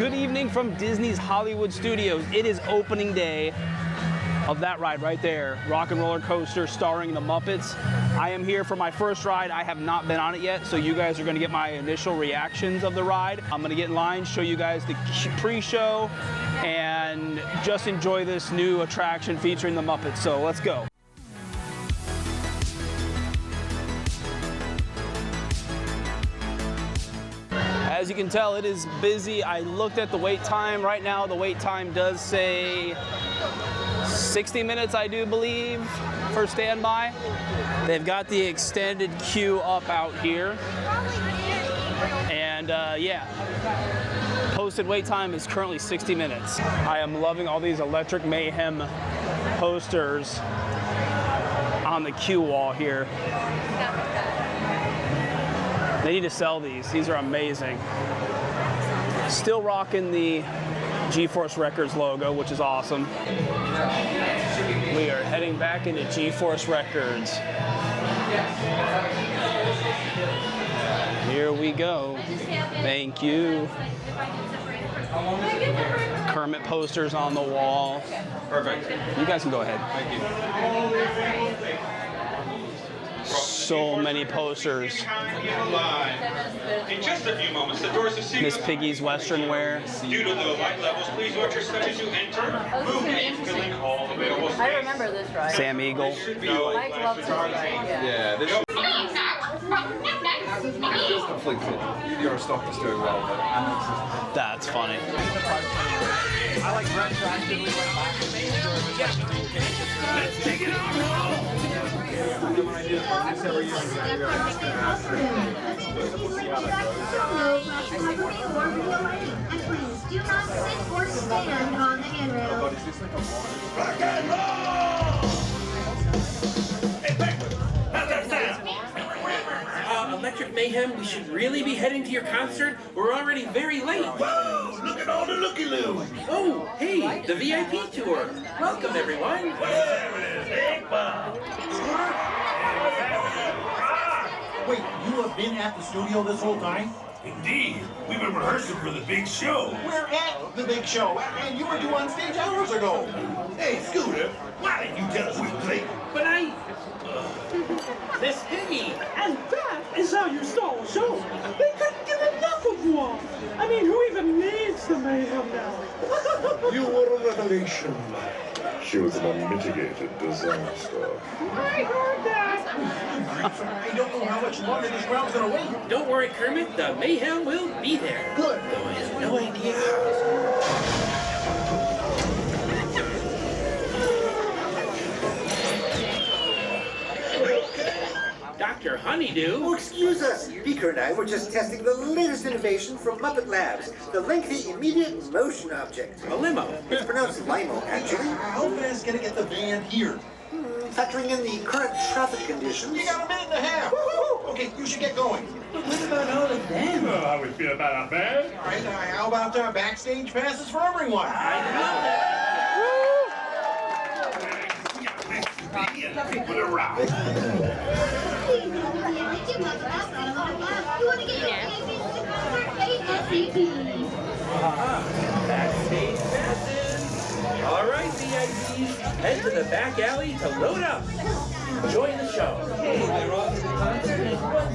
Good evening from Disney's Hollywood Studios. It is opening day of that ride right there, Rock and Roller Coaster starring the Muppets. I am here for my first ride. I have not been on it yet, so you guys are going to get my initial reactions of the ride. I'm going to get in line, show you guys the pre-show, and just enjoy this new attraction featuring the Muppets. So let's go. As you can tell, it is busy. I looked at the wait time. Right now, the wait time does say 60 minutes, I do believe, for standby. They've got the extended queue up out here. And yeah, posted wait time is currently 60 minutes. I am loving all these Electric Mayhem posters on the queue wall here. They need to sell these. These are amazing. Still rocking the GeForce Records logo, which is awesome. We are heading back into GeForce Records. Here we go. Thank you. Kermit posters on the wall. Perfect. You guys can go ahead. Thank you. So many posters. In just a few moments, the doors to see Miss Piggy's Western wear. Due to the light levels, please watch your step as you enter. Move in, filling all available space. I remember this ride. Sam Eagle. Mike loves this ride. Yeah, this feels conflicted. Your stock is doing well, but That's funny. I like retroactively went back to me. Let's take it on. when I do this every year, we'll see how that Please do not sit or stand on the handrail. goes. Is this like a Rock and roll! Hey, Penguin, how's that sound? Electric Mayhem, we should really be heading to your concert. We're already very late. Whoa, look at all the looky-loos. Oh, hey, the VIP tour. Welcome, everyone. There it is. Hey, Bob. Wait, you have been at the studio this whole time? Indeed, we've been rehearsing for the big show. We're at the big show, and you were due on stage hours ago. Hey, Scooter, why didn't you tell us we were late? But Miss Piggy. And that is how you stall a show. They couldn't get enough of one. I mean, who even needs the mayhem now? You were a revelation. She was an unmitigated disaster. I heard that. I don't know how much longer this crowd's gonna wait. Don't worry, Kermit. The Mayhem will be there. Good. Though I have no idea. Dr. Honeydew. Oh, excuse us. Beaker and I were just testing the latest innovation from Muppet Labs, the lengthy immediate motion object. A limo. It's pronounced limo, actually. How fast can I get the van here? Factoring in the current traffic conditions. You got a minute and a half. Woo-hoo! Okay, you should get going. But what about all of them? How we feel about our band? All right, how about backstage passes for everyone? I love that. Put a rock. You want to get your ASAP. Backstage passes. All right, VIPs, head to the back alley to load up. Enjoy the show.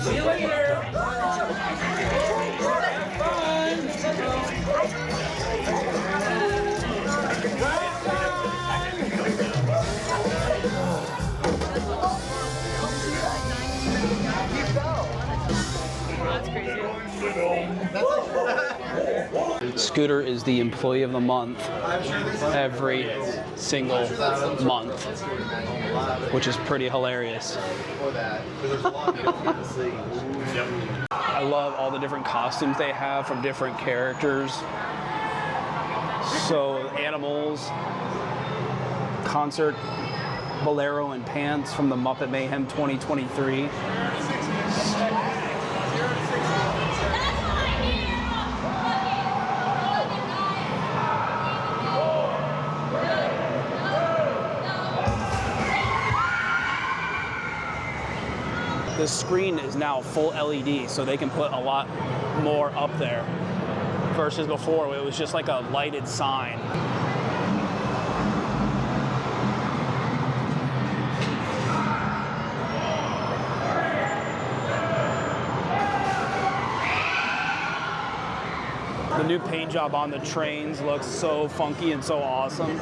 See you later. Have fun. Scooter is the employee of the month every single month, which is pretty hilarious. I love all the different costumes they have from different characters. So animals, concert, bolero and pants from the Muppet Mayhem 2023. The screen is now full LED, so they can put a lot more up there. versus before it was just like a lighted sign. The new paint job on the trains looks so funky and so awesome.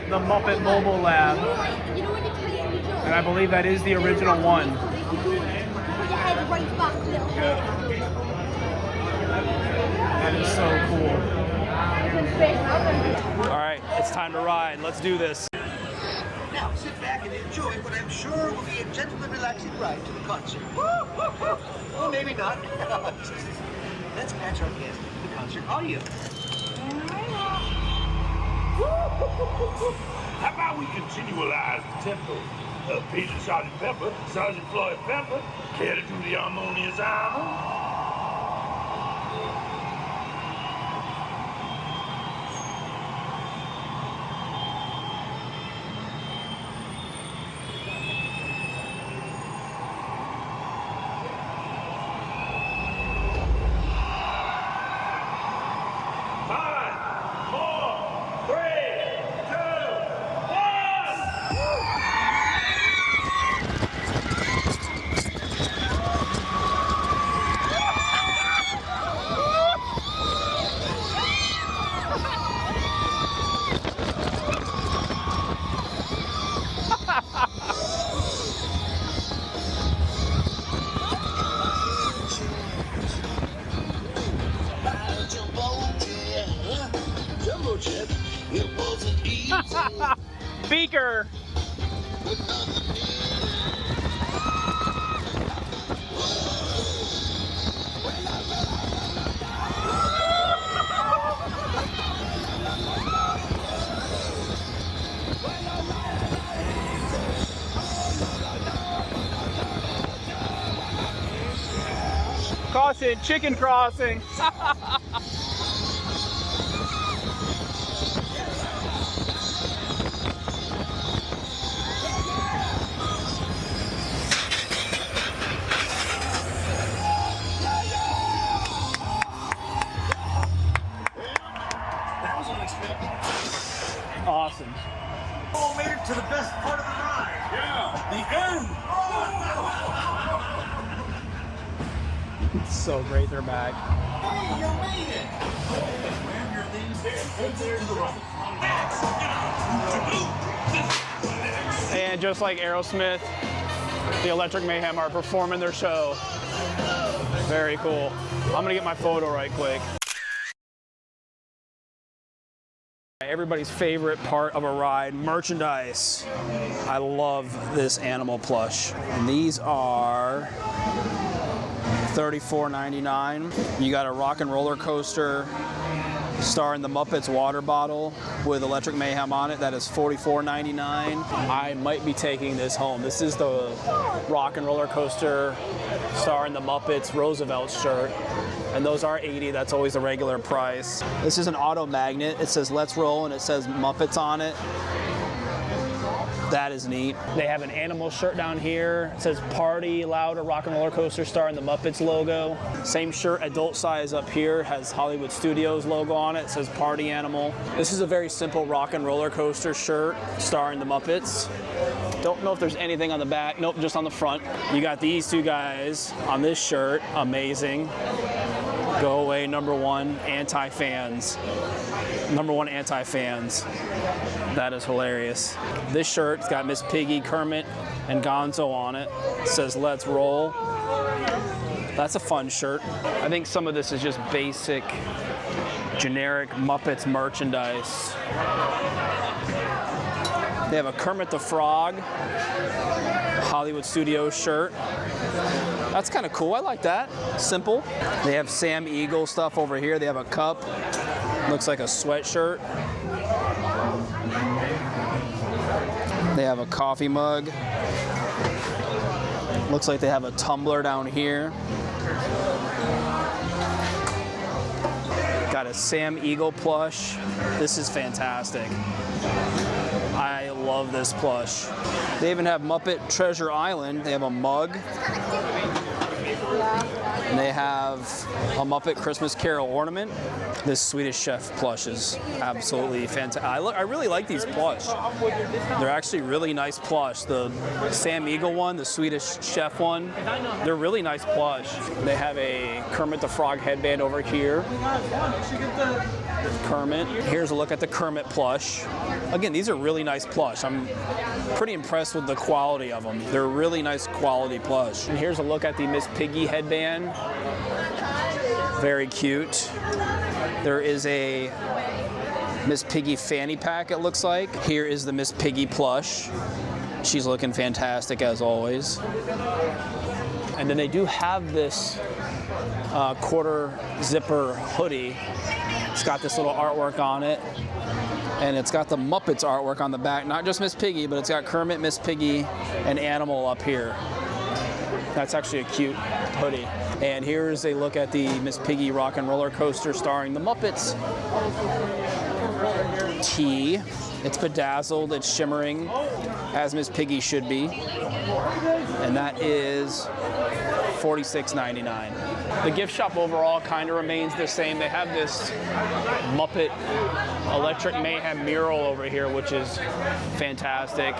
The Muppet Mobile Lab. And I believe that is the original one. That is so cool. All right, it's time to ride. Let's do this. Now sit back and enjoy what I'm sure will be a gentle and relaxing ride to the concert. Well, maybe not. Let's match our guest to the concert audio. How about we continualize the tempo? Peter Sergeant Pepper, Sergeant Floyd Pepper, care to do the harmonious armor? Beaker. Crossing, chicken crossing. Awesome. All made it to the best part of the ride. Yeah, the end. So great, they're back. Hey, you made it. Grab your things and head to the right. And just like Aerosmith, the Electric Mayhem are performing their show. Very cool. I'm gonna get my photo right quick. Everybody's favorite part of a ride, merchandise. I love this animal plush. And these are $34.99. You got a rock and roller coaster starring the Muppets water bottle with Electric Mayhem on it. That is $44.99. I might be taking this home. This is the rock and roller coaster starring the Muppets Roosevelt shirt. And those are $80. That's always the regular price. This is an auto magnet. It says Let's Roll and it says Muppets on it. That is neat. They have an animal shirt down here. It says Party Loud, a rock and roller coaster starring the Muppets logo. Same shirt, adult size up here, has Hollywood Studios logo on it. It says Party Animal. This is a very simple rock and roller coaster shirt starring the Muppets. Don't know if there's anything on the back. Nope, just on the front. You got these two guys on this shirt. Amazing. Go away, number one, anti-fans. Number one, anti-fans. That is hilarious. This shirt's got Miss Piggy, Kermit, and Gonzo on it. It says Let's Roll. That's a fun shirt. I think some of this is just basic, generic Muppets merchandise. They have a Kermit the Frog Hollywood Studios shirt. That's kind of cool. I like that. Simple. They have Sam Eagle stuff over here. They have a cup. Looks like a sweatshirt. They have a coffee mug. Looks like they have a tumbler down here. got a Sam Eagle plush. This is fantastic. I love this plush. They even have Muppet Treasure Island. They have a mug. And they have a Muppet Christmas Carol ornament. This Swedish chef plush is absolutely fantastic. I really like these plush. They're actually really nice plush. The Sam Eagle one, the Swedish chef one, they're really nice plush. They have a Kermit the Frog headband over here. Kermit. Here's a look at the Kermit plush. Again, these are really nice plush. I'm pretty impressed with the quality of them. They're really nice quality plush. And here's a look at the Miss Piggy headband. Very cute. There is a Miss Piggy fanny pack, it looks like. Here is the Miss Piggy plush. She's looking fantastic as always. And then they do have this quarter zipper hoodie. It's got this little artwork on it. And it's got the Muppets artwork on the back. Not just Miss Piggy, but it's got Kermit, Miss Piggy, and Animal up here. That's actually a cute hoodie. And here's a look at the Miss Piggy Rock and Roller Coaster starring the Muppets tee. It's bedazzled, it's shimmering, as Miss Piggy should be. And that is $46.99. The gift shop overall kind of remains the same. They have this Muppet Electric Mayhem mural over here, which is fantastic.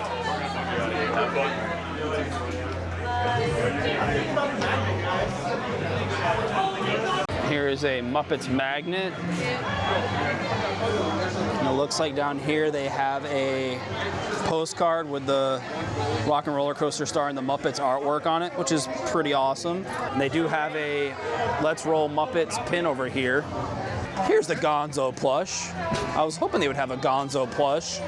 Here is a Muppets magnet. And it looks like down here they have a postcard with the Rock and Roller Coaster star and the Muppets artwork on it, which is pretty awesome. And they do have a Let's Roll Muppets pin over here. Here's the Gonzo plush. I was hoping they would have a Gonzo plush.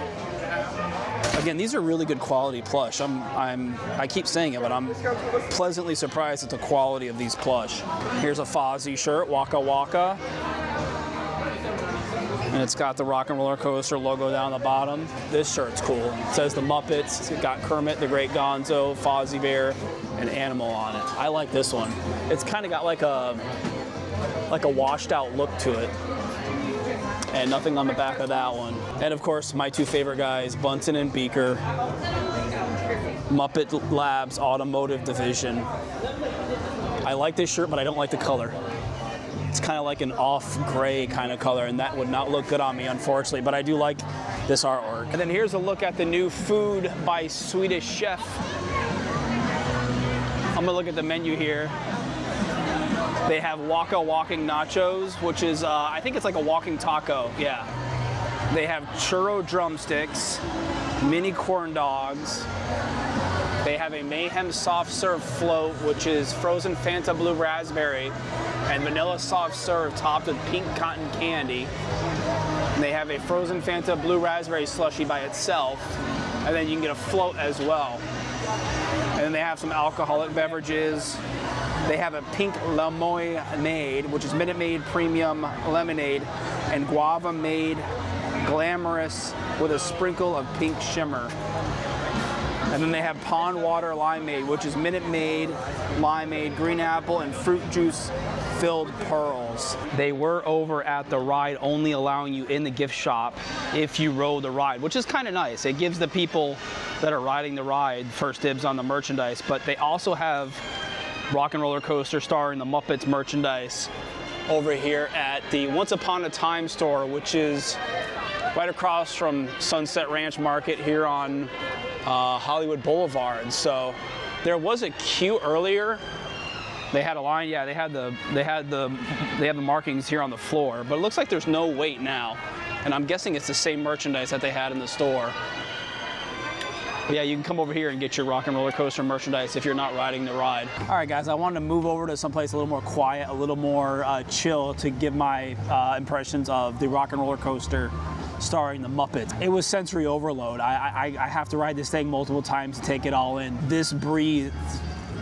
Again, these are really good quality plush. I keep saying it, but I'm pleasantly surprised at the quality of these plush. Here's a Fozzie shirt, Waka Waka. And it's got the Rock and Roller Coaster logo down the bottom. This shirt's cool. It says the Muppets. It's got Kermit, the Great Gonzo, Fozzie Bear, and Animal on it. I like this one. It's kind of got like a washed out look to it. And nothing on the back of that one. And of course, my two favorite guys, Bunsen and Beaker, Muppet Labs Automotive Division. I like this shirt, but I don't like the color. It's kind of like an off gray kind of color, and that would not look good on me, unfortunately, but I do like this artwork. And then here's a look at the new food by Swedish Chef. I'm gonna look at the menu here. They have Waka Walking Nachos, which is, I think it's like a walking taco, yeah. They have churro drumsticks, mini corn dogs. They have a Mayhem soft serve float, which is frozen Fanta Blue Raspberry and vanilla soft serve topped with pink cotton candy. And they have a frozen Fanta Blue Raspberry slushie by itself, and then you can get a float as well. And then they have some alcoholic beverages. They have a pink lemonade, which is Minute Maid Premium Lemonade, and Guava Made Glamorous with a sprinkle of pink shimmer. And then they have Pond Water Limeade, which is Minute Maid Limeade, green apple, and fruit juice filled pearls. They were over at the ride, only allowing you in the gift shop if you rode the ride, which is kind of nice. It gives the people that are riding the ride first dibs on the merchandise, but they also have Rock and Roller Coaster starring the Muppets merchandise over here at the Once Upon a Time store, which is right across from Sunset Ranch Market here on Hollywood Boulevard. So there was a queue earlier. They had a line, yeah, they have the markings here on the floor, but it looks like there's no wait now. And I'm guessing it's the same merchandise that they had in the store. But yeah, you can come over here and get your Rock and Roller Coaster merchandise if you're not riding the ride. All right, guys, I wanted to move over to someplace a little more quiet, a little more chill to give my impressions of the Rock and Roller Coaster starring the Muppets. It was sensory overload. I have to ride this thing multiple times to take it all in. This breathed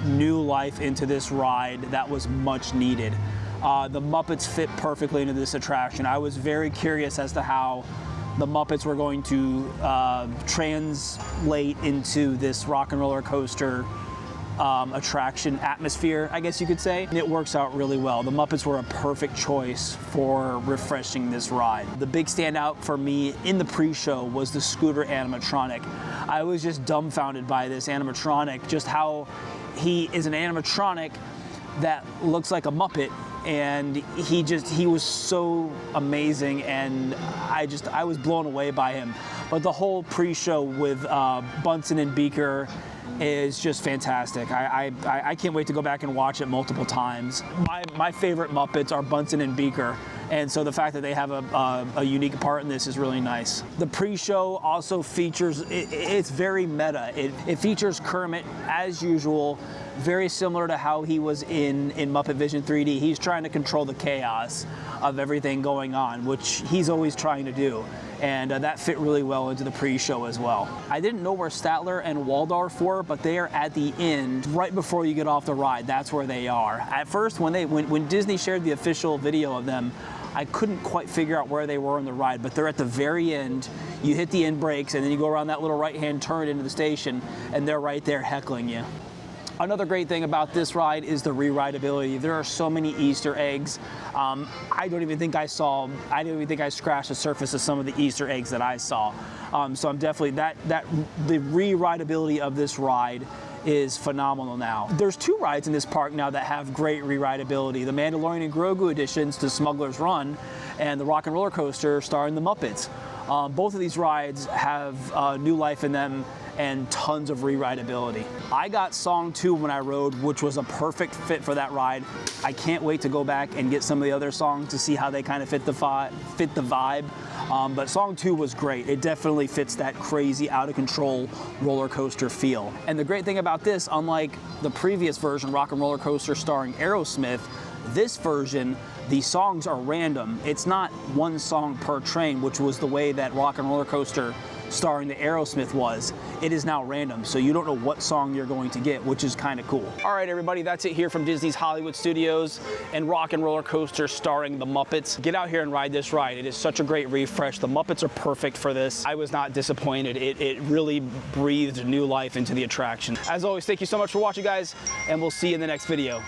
new life into this ride that was much needed. The Muppets fit perfectly into this attraction. I was very curious as to how the Muppets were going to translate into this Rock and Roller Coaster attraction atmosphere, I guess you could say. It works out really well. The Muppets were a perfect choice for refreshing this ride. The big standout for me in the pre-show was the scooter animatronic. I was just dumbfounded by this animatronic, just how he is an animatronic that looks like a Muppet, and he was so amazing, and I was blown away by him. But the whole pre-show with Bunsen and Beaker is just fantastic. I can't wait to go back and watch it multiple times. My favorite Muppets are Bunsen and Beaker, and so the fact that they have a unique part in this is really nice. The pre-show also features, it's very meta. It features Kermit as usual, very similar to how he was in Muppet Vision 3D. He's trying to control the chaos of everything going on, which he's always trying to do. And that fit really well into the pre-show as well. I didn't know where Statler and Waldorf were, but they are at the end, right before you get off the ride. That's where they are. At first, when Disney shared the official video of them, I couldn't quite figure out where they were on the ride, but they're at the very end. You hit the end brakes, and then you go around that little right-hand turn into the station, and they're right there heckling you. Another great thing about this ride is the re-rideability. There are so many Easter eggs. I don't even think I scratched the surface of some of the Easter eggs that I saw. So I'm definitely, the re-rideability of this ride is phenomenal now. There's 2 rides in this park now that have great re-rideability. The Mandalorian and Grogu editions to Smuggler's Run and the Rock and Roller Coaster starring the Muppets. Both of these rides have new life in them and tons of re-rideability. I got Song 2 when I rode, which was a perfect fit for that ride. I can't wait to go back and get some of the other songs to see how they kind of fit the vibe. But Song 2 was great. It definitely fits that crazy, out-of-control roller coaster feel. And the great thing about this, unlike the previous version, Rock and Roller Coaster starring Aerosmith, this version, the songs are random. It's not one song per train, which was the way that Rock and Roller Coaster starring the Aerosmith was. It is now random, so you don't know what song you're going to get, which is kind of cool. All right, everybody, that's it here from Disney's Hollywood Studios and Rock and Roller Coaster starring the Muppets. Get out here and ride this ride. It is such a great refresh. The Muppets are perfect for this. I was not disappointed. It really breathed new life into the attraction. As always, thank you so much for watching, guys, and we'll see you in the next video.